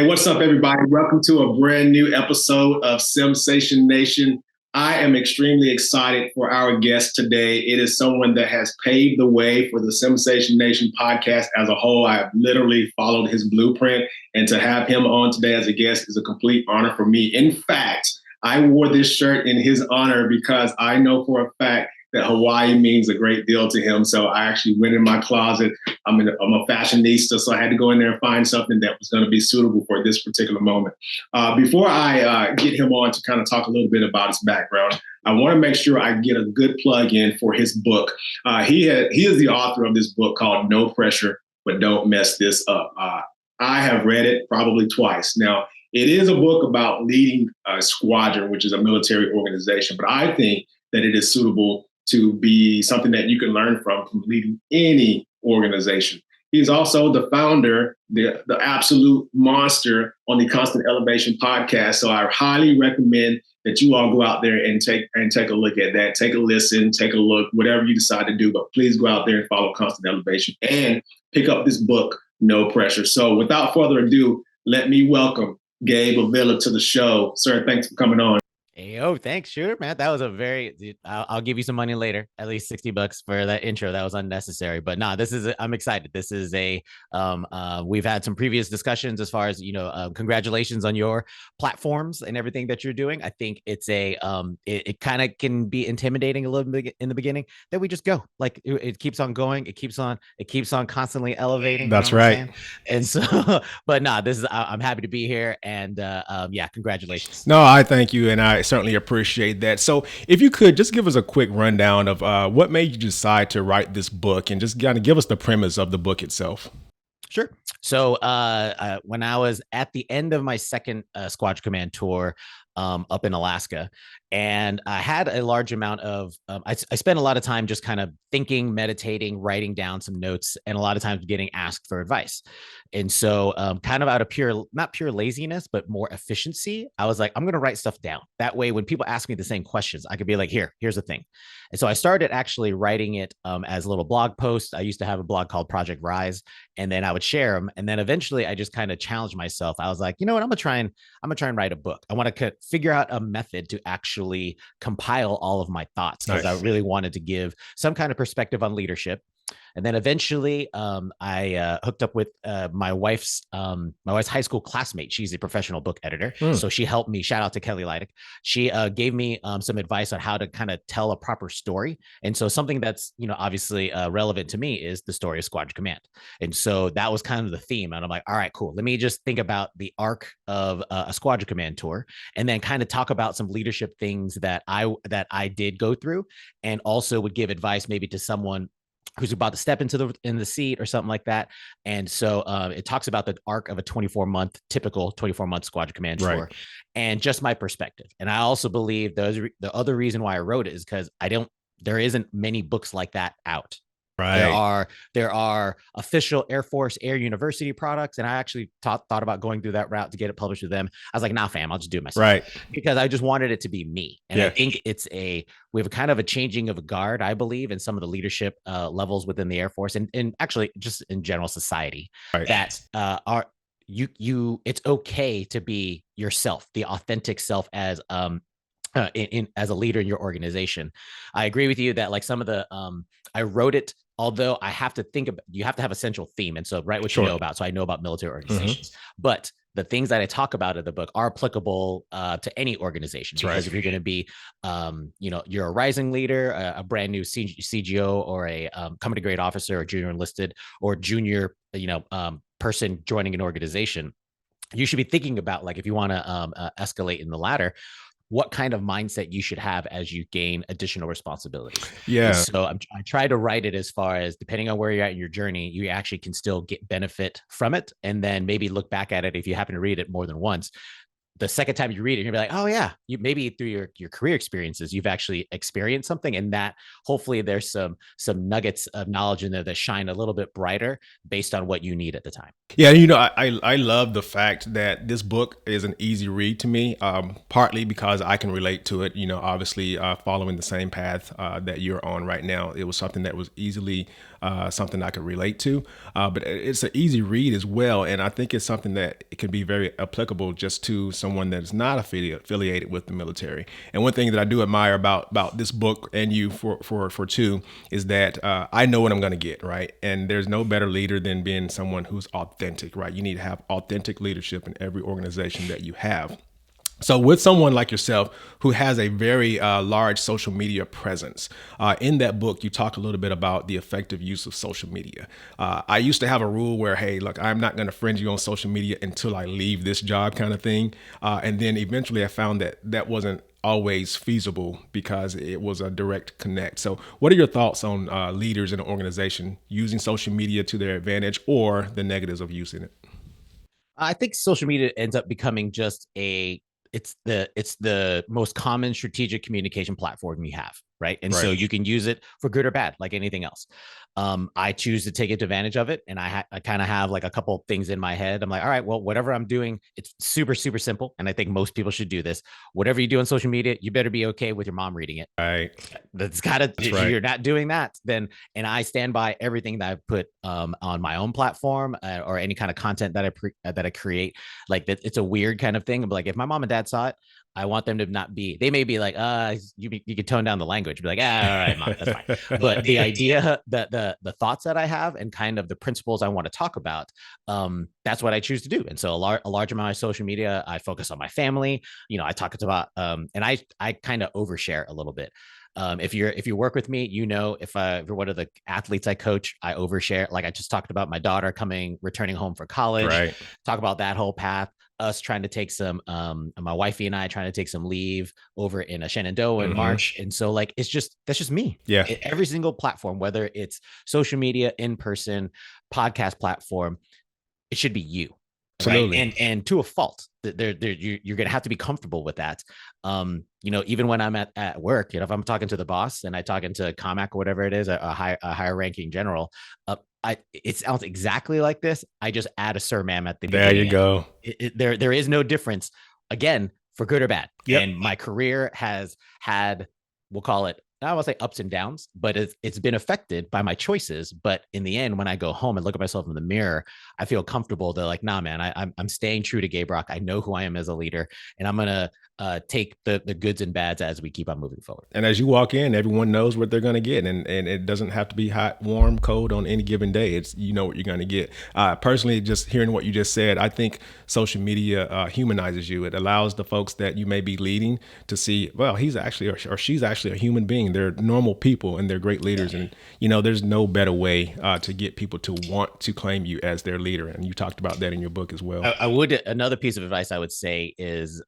What's up, everybody? Welcome to a brand new episode of Sensation Nation. I am extremely excited for our guest today. It is someone that has paved the way for the Sensation Nation podcast as a whole. I have literally followed his blueprint, and to have him on today as a guest is a complete honor for me. In fact, I wore this shirt in his honor because I know for a fact that Hawaii means a great deal to him. So I actually went in my closet. I'm a fashionista, so I had to go in there and find something that was going to be suitable for this particular moment. Before I get him on to kind of talk a little bit about his background, I want to make sure I get a good plug in for his book. He is the author of this book called No Pressure, But Don't Mess This Up. I have read it probably twice. Now, it is a book about leading a squadron, which is a military organization, but I think that it is suitable to be something that you can learn from leading any organization. He's also the founder, the absolute monster on the Constant Elevation podcast. So I highly recommend that you all go out there and take a look at that. Take a listen, take a look, whatever you decide to do. But please go out there and follow Constant Elevation and pick up this book, No Pressure. So without further ado, let me welcome Gabe Avilla to the show. Sir, thanks for coming on. Hey, oh, thanks. Sure, man. That was I'll give you some money later, at least $60 for that intro. That was unnecessary, but nah, I'm excited. This is we've had some previous discussions as far as, congratulations on your platforms and everything that you're doing. I think it's it kind of can be intimidating a little bit in the beginning that we just go like it keeps on going. It keeps on constantly elevating. That's right. And so, but nah, I'm happy to be here and yeah, congratulations. No, I thank you. And I certainly appreciate that. So if you could just give us a quick rundown of what made you decide to write this book and just kind of give us the premise of the book itself. Sure. So when I was at the end of my second Squadron Command tour up in Alaska, and I had a large amount of, I spent a lot of time just kind of thinking, meditating, writing down some notes, and a lot of times getting asked for advice. And so kind of out of not pure laziness, but more efficiency, I was like, I'm going to write stuff down. That way, when people ask me the same questions, I could be like, here's the thing. And so I started actually writing it as little blog posts. I used to have a blog called Project Rise, and then I would share them. And then eventually I just kind of challenged myself. I was like, you know what, I'm gonna try and write a book. I want to figure out a method to actually compile all of my thoughts, because I really wanted to give some kind of perspective on leadership. And then eventually I hooked up with my wife's high school classmate. She's a professional book editor. So she helped me. Shout out to Kelly Leidick. She gave me some advice on how to kind of tell a proper story. And so something that's, obviously relevant to me is the story of Squadron Command. And so that was kind of the theme. And I'm like, all right, cool. Let me just think about the arc of a Squadron Command tour, and then kind of talk about some leadership things that I did go through, and also would give advice maybe to someone who's about to step into the seat or something like that. And so it talks about the arc of a typical 24-month Squadron Command tour, and just my perspective. And I also believe the other reason why I wrote it is because there isn't many books like that out. Right. There are official Air Force Air University products, and I actually thought about going through that route to get it published with them. I was like, nah, fam, I'll just do it myself. Right. Because I just wanted it to be me. And I think we have a kind of a changing of a guard, I believe, in some of the leadership levels within the Air Force, and actually just in general society, that it's okay to be yourself, the authentic self, as as a leader in your organization. I agree with you that like some of the I wrote it, although I have to think about, you have to have a central theme. And so write what you know about. So I know about military organizations, but the things that I talk about in the book are applicable to any organization. Because if you're going to be, you're a rising leader, a brand new CGO, or a company grade officer, or junior enlisted, or junior, person joining an organization, you should be thinking about, like, if you want to escalate in the ladder, what kind of mindset you should have as you gain additional responsibilities. Yeah. And so I try to write it as far as, depending on where you're at in your journey, you actually can still get benefit from it. And then maybe look back at it, if you happen to read it more than once, the second time you read it, you're gonna be like, oh yeah, you maybe through your career experiences, you've actually experienced something, and that hopefully there's some nuggets of knowledge in there that shine a little bit brighter based on what you need at the time. Yeah, I love the fact that this book is an easy read to me, partly because I can relate to it. Obviously, following the same path that you're on right now, it was something that was easily something I could relate to. But it's an easy read as well, and I think it's something that it can be very applicable just to someone that is not affiliated with the military. And one thing that I do admire about this book and you for two is that I know what I'm going to get, right? And there's no better leader than being someone who's authentic, right? You need to have authentic leadership in every organization that you have. So with someone like yourself who has a very large social media presence, in that book, you talk a little bit about the effective use of social media. I used to have a rule where, hey, look, I'm not going to friend you on social media until I leave this job kind of thing. And then eventually I found that that wasn't always feasible because it was a direct connect. So what are your thoughts on leaders in an organization using social media to their advantage or the negatives of using it? I think social media ends up becoming just it's the most common strategic communication platform you have, right? And so you can use it for good or bad, like anything else. I choose to take advantage of it, and I kind of have like a couple things in my head. I'm like, all right, well, whatever I'm doing, it's super simple, and I think most people should do this. Whatever you do on social media, you better be okay with your mom reading it. Right. That's gotta. If you're not doing that, then, and I stand by everything that I put on my own platform or any kind of content that I create. Like that, it's a weird kind of thing. But like, if my mom and dad saw it, I want them to not be, they may be like, you could tone down the language, be like, all right, mom, that's fine. But the idea that the thoughts that I have and kind of the principles I want to talk about, that's what I choose to do. And so a large amount of social media, I focus on my family. I talk about, and I kind of overshare a little bit. If you work with me, if you're one of the athletes I coach, I overshare. Like I just talked about my daughter returning home for college, right. Talk about that whole path. Us trying to take some, my wifey and I trying to take some leave over in Shenandoah in March. And so like, that's just me. Yeah. Every single platform, whether it's social media, in person, podcast platform, it should be you. Absolutely. Right. And to a fault, you're going to have to be comfortable with that. Even when I'm at work, if I'm talking to the boss and I talking to Comac or whatever it is, a higher ranking general, it sounds exactly like this. I just add a sir, ma'am at the beginning. There you go. There is no difference, again, for good or bad. Yep. And my career has had, we'll call it, I won't say ups and downs, but it's been affected by my choices. But in the end, when I go home and look at myself in the mirror, I feel comfortable. They're like, nah, man, I'm staying true to GabeRock. I know who I am as a leader, and I'm gonna take the goods and bads as we keep on moving forward. And as you walk in, everyone knows what they're going to get, and it doesn't have to be hot, warm, cold on any given day. It's what you're going to get. Personally, just hearing what you just said, I think social media humanizes you. It allows the folks that you may be leading to see, well, he's actually or she's actually a human being. They're normal people and they're great leaders, and there's no better way to get people to want to claim you as their leader. And you talked about that in your book as well. Another piece of advice I would say is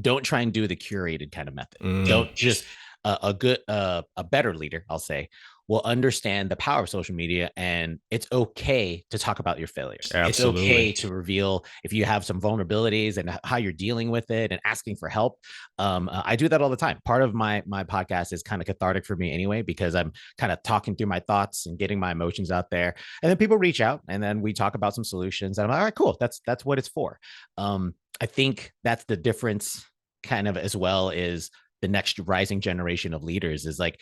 don't try and do the curated kind of method. Don't just a better leader, I'll say, will understand the power of social media, and it's okay to talk about your failures. Absolutely. It's okay to reveal if you have some vulnerabilities and how you're dealing with it and asking for help. I do that all the time. Part of my podcast is kind of cathartic for me anyway, because I'm kind of talking through my thoughts and getting my emotions out there. And then people reach out and then we talk about some solutions. And I'm like, all right, cool. That's what it's for. I think that's the difference kind of, as well, is the next rising generation of leaders is like,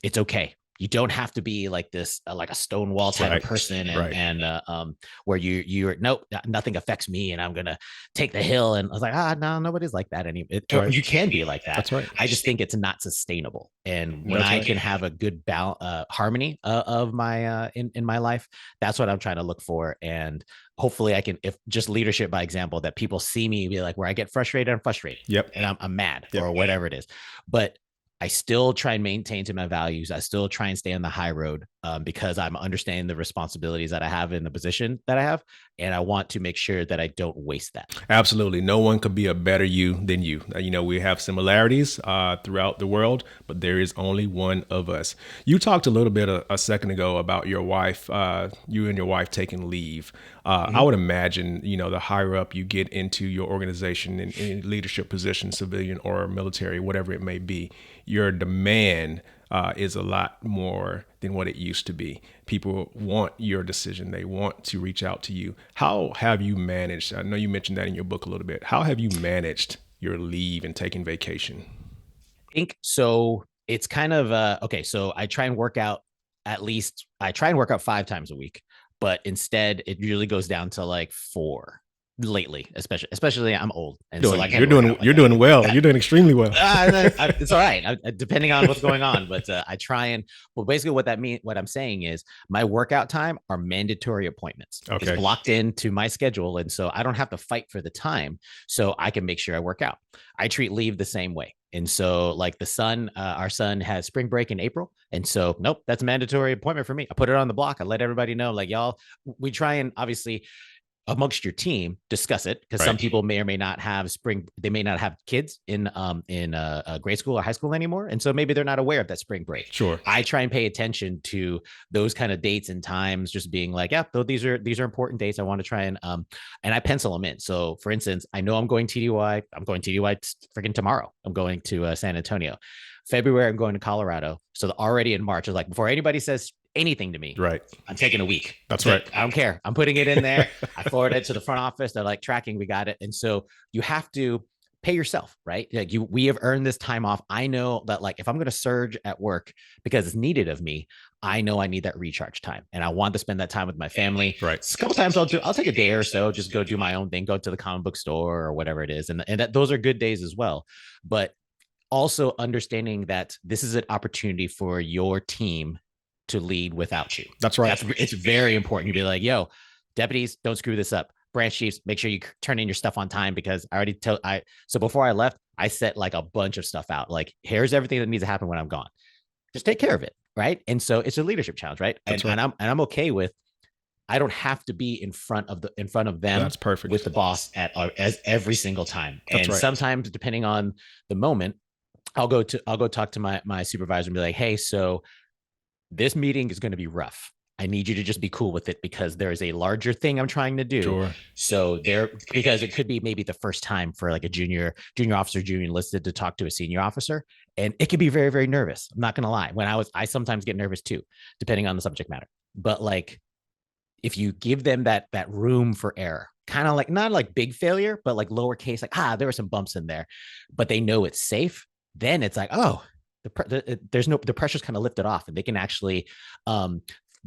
it's okay. You don't have to be like this, like a Stonewall type of person, and where you're nope, nothing affects me, and I'm gonna take the hill. And I was like, no, nobody's like that anymore. You can be like that. That's right. I just think it's not sustainable. And when I can have a good harmony of my in my life, that's what I'm trying to look for. And hopefully I can, if just leadership by example, that people see me be like, where I get frustrated, I'm frustrated. Yep. And I'm mad or whatever it is. But I still try and maintain to my values. I still try and stay on the high road, because I'm understanding the responsibilities that I have in the position that I have. And I want to make sure that I don't waste that. Absolutely. No one could be a better you than you. We have similarities throughout the world, but there is only one of us. You talked a little bit a second ago about your wife, you and your wife taking leave. I would imagine, the higher up you get into your organization in leadership position, civilian or military, whatever it may be, your demand is a lot more than what it used to be. People want your decision. They want to reach out to you. How have you managed? I know you mentioned that in your book a little bit. How have you managed your leave and taking vacation? I think so. It's kind of okay. So I try and work out I try and work out 5 times a week, but instead it usually goes down to like 4 lately, especially I'm old. And so like you're doing well. You're doing extremely well. It's all right. Depending on what's going on, but I try and, well, basically what I'm saying is my workout time are mandatory appointments. Okay. It's blocked into my schedule. And so I don't have to fight for the time, so I can make sure I work out. I treat leave the same way. And so like our son has spring break in April. And so, nope, that's a mandatory appointment for me. I put it on the block. I let everybody know, like, y'all, we try and obviously amongst your team discuss it, because some people may or may not have they may not have kids in grade school or high school anymore, and so maybe they're not aware of that spring break. Sure. I try and pay attention to those kind of dates and times, just being like, yeah, though these are important dates. I want to try and I pencil them in. So for instance, I know I'm going TDY freaking tomorrow. I'm going to San Antonio. February I'm going to Colorado. So already in March, I was like, before anybody says anything to me, right, I'm taking a week. That's right. I don't care. I'm putting it in there. I forward it to the front office. They're like, tracking, we got it. And so you have to pay yourself, right? Like we have earned this time off. I know that, like, if I'm going to surge at work because it's needed of me, I know I need that recharge time, and I want to spend that time with my family. Right. A couple times I'll take a day or so, just go do my own thing, go to the comic book store or whatever it is. And those are good days as well. But also understanding that this is an opportunity for your team to lead without you. That's right. It's very important. You'd be like, yo, deputies, don't screw this up. Branch chiefs, make sure you turn in your stuff on time, because so before I left, I set like a bunch of stuff out. Like, here's everything that needs to happen when I'm gone. Just take care of it. Right. And so it's a leadership challenge, right? And I'm okay with, I don't have to be in front of them. That's perfect. With the boss as every single time. That's and right. Sometimes, depending on the moment, I'll go talk to my supervisor and be like, hey, so this meeting is going to be rough. I need you to just be cool with it, because there is a larger thing I'm trying to do. Sure. So because it could be maybe the first time for like a junior officer, junior enlisted, to talk to a senior officer. And it could be very, very nervous. I'm not going to lie. I sometimes get nervous too, depending on the subject matter. But like, if you give them that room for error, kind of like, not like big failure, but like lowercase, like, there were some bumps in there, but they know it's safe. Then it's like, oh, the pressure's kind of lifted off, and they can actually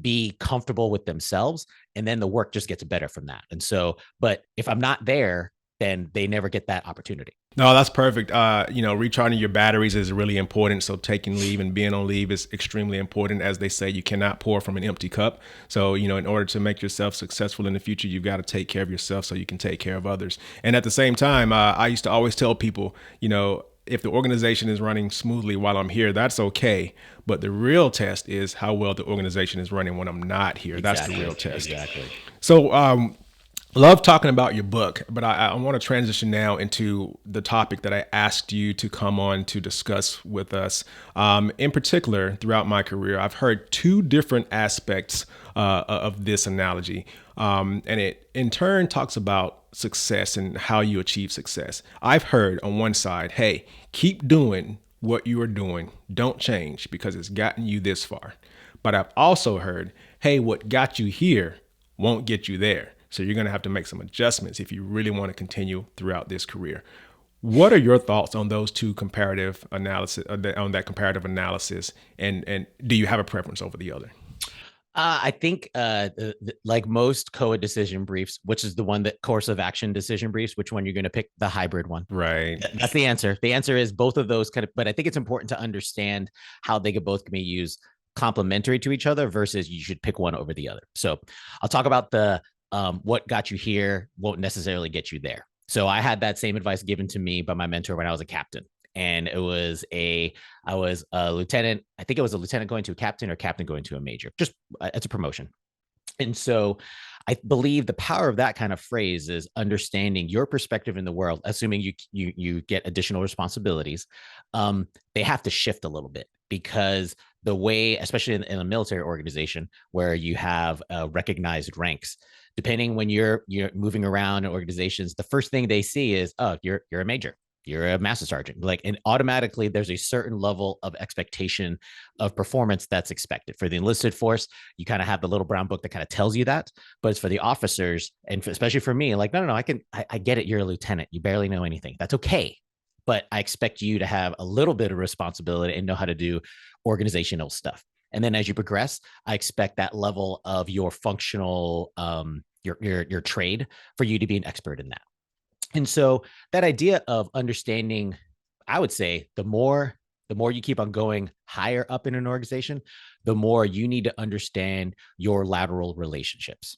be comfortable with themselves, and then the work just gets better from that. And so, but if I'm not there, then they never get that opportunity. No, that's perfect. Recharging your batteries is really important. So taking leave and being on leave is extremely important. As they say, you cannot pour from an empty cup. So, in order to make yourself successful in the future, you've got to take care of yourself so you can take care of others. And at the same time, I used to always tell people, if the organization is running smoothly while I'm here, that's okay. But the real test is how well the organization is running when I'm not here. Exactly. That's the real test. Exactly. So, love talking about your book, but I want to transition now into the topic that I asked you to come on to discuss with us. In particular, throughout my career, I've heard 2 different aspects of this analogy. And it in turn talks about success and how you achieve success. I've heard on one side, hey, keep doing what you are doing. Don't change, because it's gotten you this far. But I've also heard, hey, what got you here won't get you there. So you're going to have to make some adjustments if you really want to continue throughout this career. What are your thoughts on those 2 comparative analysis, on that comparative analysis? And do you have a preference over the other? I think like most COA decision briefs, which is the one that course of action decision briefs, which one you're going to pick? The hybrid one. Right. That's the answer. The answer is both of those kind of, but I think it's important to understand how they could both be used complementary to each other versus you should pick one over the other. So I'll talk about the what got you here won't necessarily get you there. So I had that same advice given to me by my mentor when I was a captain. And I was a lieutenant. I think it was a lieutenant going to a captain or captain going to a major. Just it's a promotion. And so I believe the power of that kind of phrase is understanding your perspective in the world, assuming you get additional responsibilities. They have to shift a little bit because the way, especially in a military organization where you have recognized ranks, depending when you're moving around in organizations, the first thing they see is, oh, you're a major, you're a master sergeant. Like, and automatically there's a certain level of expectation of performance that's expected. For the enlisted force, you kind of have the little brown book that kind of tells you that. But it's for the officers, and especially for me, like, no, I get it. You're a lieutenant. You barely know anything. That's okay. But I expect you to have a little bit of responsibility and know how to do organizational stuff. And then as you progress, I expect that level of your functional, your trade for you to be an expert in that. And so that idea of understanding, I would say the more you keep on going higher up in an organization, the more you need to understand your lateral relationships.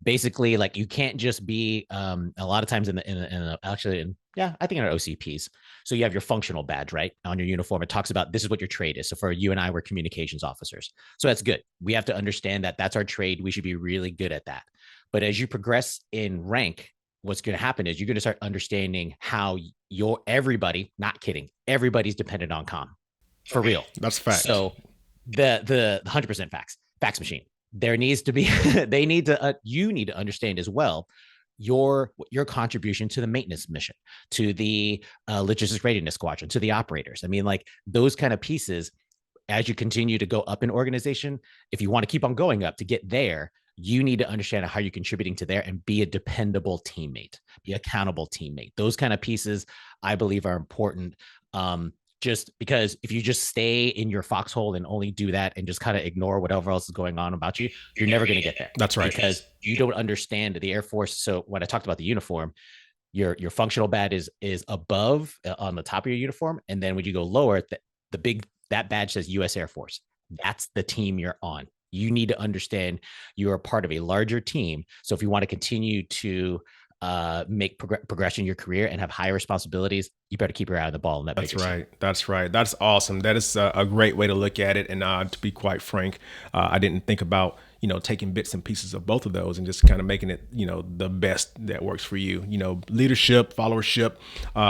Basically, like, you can't just be a lot of times I think in our OCPs. So you have your functional badge, right, on your uniform. It talks about this is what your trade is. So for you and I, we're communications officers. So that's good. We have to understand that that's our trade. We should be really good at that. But as you progress in rank, what's going to happen is you're going to start understanding how everybody, not kidding, everybody's dependent on comm. For real. That's fact. So the 100% fax machine. There needs to be, you need to understand as well your contribution to the maintenance mission, to the logistics readiness squadron, to the operators. I mean, like, those kind of pieces, as you continue to go up in organization, if you want to keep on going up to get there, you need to understand how you're contributing to there and be a dependable teammate, be accountable teammate. Those kind of pieces, I believe, are important. Just because if you just stay in your foxhole and only do that and just kind of ignore whatever else is going on about you, you're never going to get there. That's right. Because you don't understand the Air Force. So when I talked about the uniform, your functional badge is above on the top of your uniform. And then when you go lower, that badge says U.S. Air Force. That's the team you're on. You need to understand you are part of a larger team. So if you want to continue to make progression in your career and have higher responsibilities, you better keep your eye on the ball. In that. That's right. That's right. That's awesome. That is a great way to look at it. And to be quite frank, I didn't think about, taking bits and pieces of both of those and just kind of making it, the best that works for you. Leadership, followership,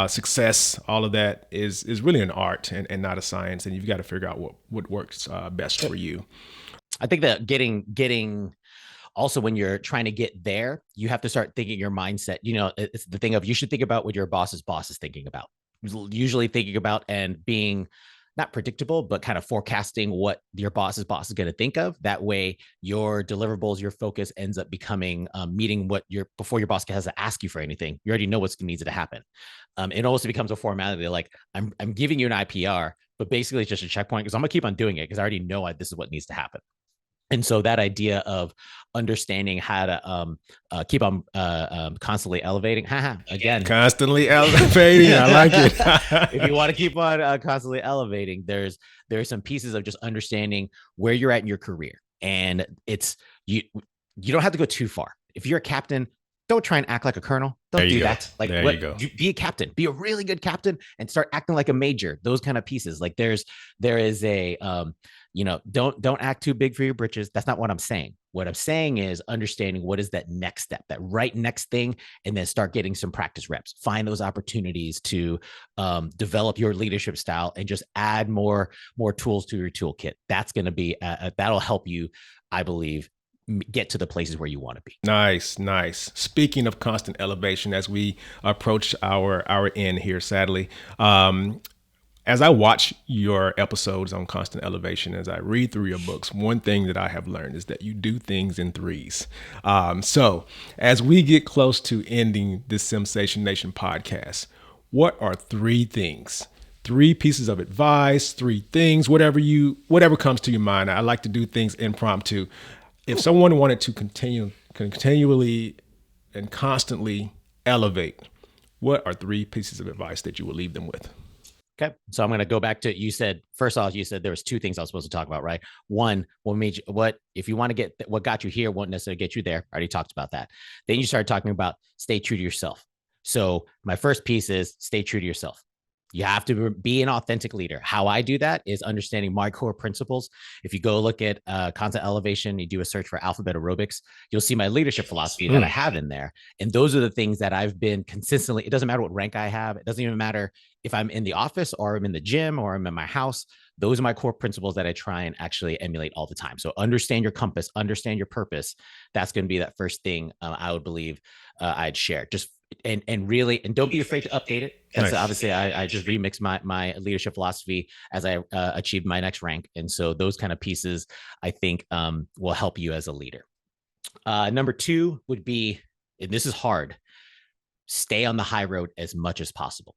success, all of that is really an art and not a science. And you've got to figure out what works best for you. I think that getting also, when you're trying to get there, you have to start thinking your mindset. It's the thing of, you should think about what your boss's boss is thinking about, usually thinking about, and being not predictable, but kind of forecasting what your boss's boss is going to think of. That way, your deliverables, your focus ends up becoming meeting before your boss has to ask you for anything. You already know what's needs to happen. It also becomes a formality. Like, I'm giving you an IPR, but basically it's just a checkpoint because I'm gonna keep on doing it because I already know this is what needs to happen. And so that idea of understanding how to keep on constantly elevating, again, constantly elevating. I like it. If you want to keep on constantly elevating, there's some pieces of just understanding where you're at in your career, and it's you don't have to go too far. If you're a captain, don't try and act like a colonel. Don't do that. Like, be a captain, be a really good captain, and start acting like a major. Those kind of pieces. Like, there is a don't act too big for your britches. That's not what I'm saying. What I'm saying is understanding what is that next step, that right next thing, and then start getting some practice reps. Find those opportunities to develop your leadership style and just add more tools to your toolkit. That's going to be that'll help you, I believe, get to the places where you want to be. Nice. Speaking of constant elevation, as we approach our end here, sadly, as I watch your episodes on constant elevation, as I read through your books, one thing that I have learned is that you do things in threes. So as we get close to ending this Sensation Nation podcast, what are 3 things? 3 pieces of advice, 3 things, whatever comes to your mind. I like to do things impromptu. If someone wanted to continually and constantly elevate, what are 3 pieces of advice that you will leave them with? Okay. So I'm going to go back to, you said there was 2 things I was supposed to talk about, right? One, if you want to get what got you here won't necessarily get you there. I already talked about that. Then you started talking about stay true to yourself. So my first piece is stay true to yourself. You have to be an authentic leader. How I do that is understanding my core principles. If you go look at Content Elevation, you do a search for alphabet aerobics, you'll see my leadership philosophy that I have in there. And those are the things that I've been consistently, it doesn't matter what rank I have. It doesn't even matter if I'm in the office or I'm in the gym or I'm in my house. Those are my core principles that I try and actually emulate all the time. So understand your compass, understand your purpose. That's going to be that first thing I would believe I'd share. Just and really, and don't be afraid to update it. Because obviously I just remixed my leadership philosophy as I achieved my next rank. And so those kind of pieces, I think, will help you as a leader. Number 2 would be, and this is hard, stay on the high road as much as possible.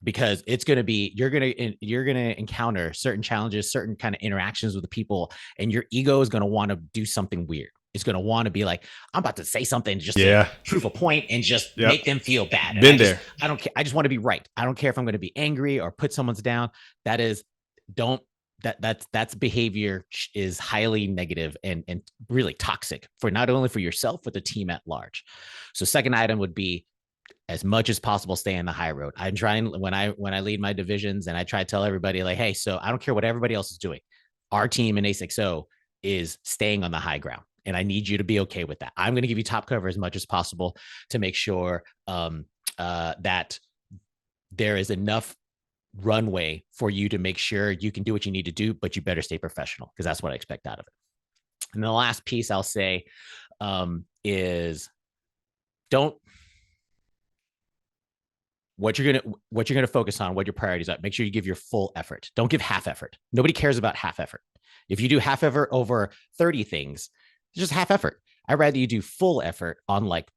Because it's going to be, you're going to encounter certain challenges, certain kind of interactions with the people, and your ego is going to want to do something weird. It's going to want to be like, I'm about to say something just to prove a point and just make them feel bad. Been there. I don't care. I just want to be right. I don't care if I'm going to be angry or put someone's down. That's behavior is highly negative and really toxic for not only for yourself, but the team at large. So second item would be, as much as possible, stay on the high road. I'm trying, when I lead my divisions, and I try to tell everybody like, hey, so I don't care what everybody else is doing. Our team in A60 is staying on the high ground. And I need you to be okay with that. I'm going to give you top cover as much as possible to make sure that there is enough runway for you to make sure you can do what you need to do, but you better stay professional, because that's what I expect out of it. And the last piece I'll say is what you're gonna focus on, what your priorities are. Make sure you give your full effort. Don't give half effort. Nobody cares about half effort. If you do half effort over 30 things, it's just half effort. I'd rather you do full effort on like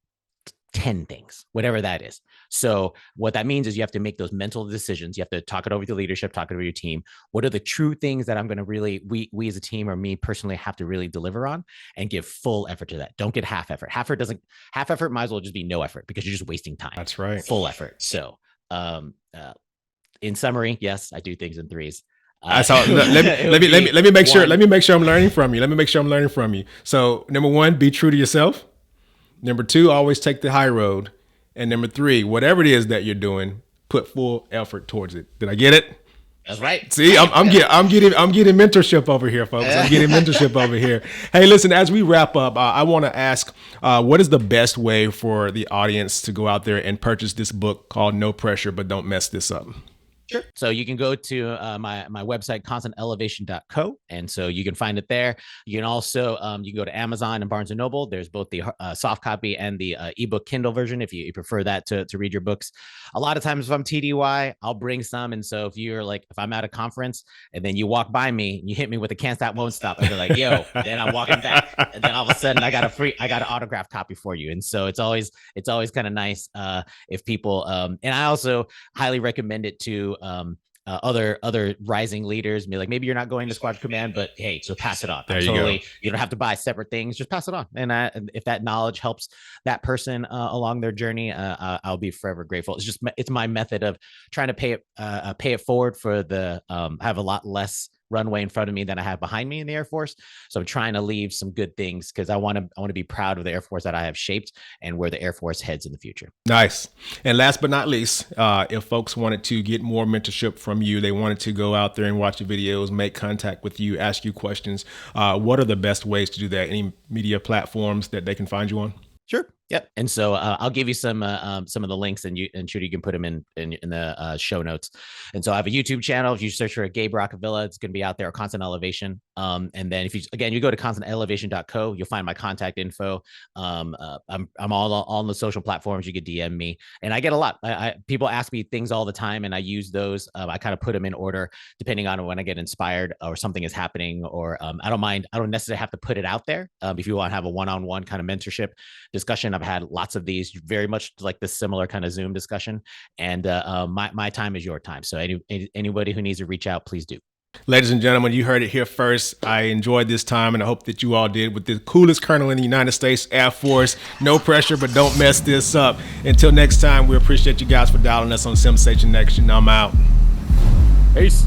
10 things, whatever that is. So what that means is you have to make those mental decisions. You have to talk it over with your leadership, talk it over your team. What are the true things that I'm going to really, we as a team or me personally have to really deliver on, and give full effort to that. Don't get half effort. Half effort might as well just be no effort, because you're just wasting time. That's right. Full effort. So in summary, yes, I do things in threes. Let me make sure I'm learning from you. So number 1, be true to yourself. Number 2, always take the high road. And number 3, whatever it is that you're doing, put full effort towards it. Did I get it? That's right. See, I'm getting mentorship over here, folks. I'm getting mentorship over here. Hey, listen, as we wrap up, I want to ask, what is the best way for the audience to go out there and purchase this book called No Pressure, But Don't Mess This Up? Sure. So you can go to my website, constantelevation.co. And so you can find it there. You can also, you can go to Amazon and Barnes & Noble. There's both the soft copy and the ebook Kindle version, if you prefer that to read your books. A lot of times if I'm TDY, I'll bring some. And so if you're like, if I'm at a conference and then you walk by me and you hit me with a can't stop, won't stop, I'll be like, yo, then I'm walking back. And then all of a sudden I got an autographed copy for you. And so it's always kind of nice if people, and I also highly recommend it to other rising leaders. Be like, maybe you're not going to Squad Command, but hey, so pass it on. You don't have to buy separate things, just pass it on. And if that knowledge helps that person along their journey, I'll be forever grateful. It's my method of trying to pay it forward for the I have a lot less runway in front of me than I have behind me in the Air Force. So I'm trying to leave some good things, because I want to be proud of the Air Force that I have shaped and where the Air Force heads in the future. Nice. And last but not least, if folks wanted to get more mentorship from you, they wanted to go out there and watch your videos, make contact with you, ask you questions, what are the best ways to do that? Any media platforms that they can find you on? Sure. Yep. And so I'll give you some of the links, and Shooty, you can put them in the show notes. And so I have a YouTube channel. If you search for GabeRock Avilla, it's going to be out there, Constant Elevation. And then if you go to constantelevation.co, you'll find my contact info. I'm all on the social platforms. You can DM me, and I get a lot. People ask me things all the time, and I use those. I kind of put them in order depending on when I get inspired or something is happening, or I don't mind. I don't necessarily have to put it out there. If you want to have a one-on-one kind of mentorship discussion, I've had lots of these, very much like this similar kind of Zoom discussion. And my time is your time. So anybody who needs to reach out, please do. Ladies and gentlemen, you heard it here first. I enjoyed this time, and I hope that you all did, with the coolest colonel in the United States Air Force. No pressure, but don't mess this up. Until next time, we appreciate you guys for dialing us on Sensation Nation. I'm out. Peace.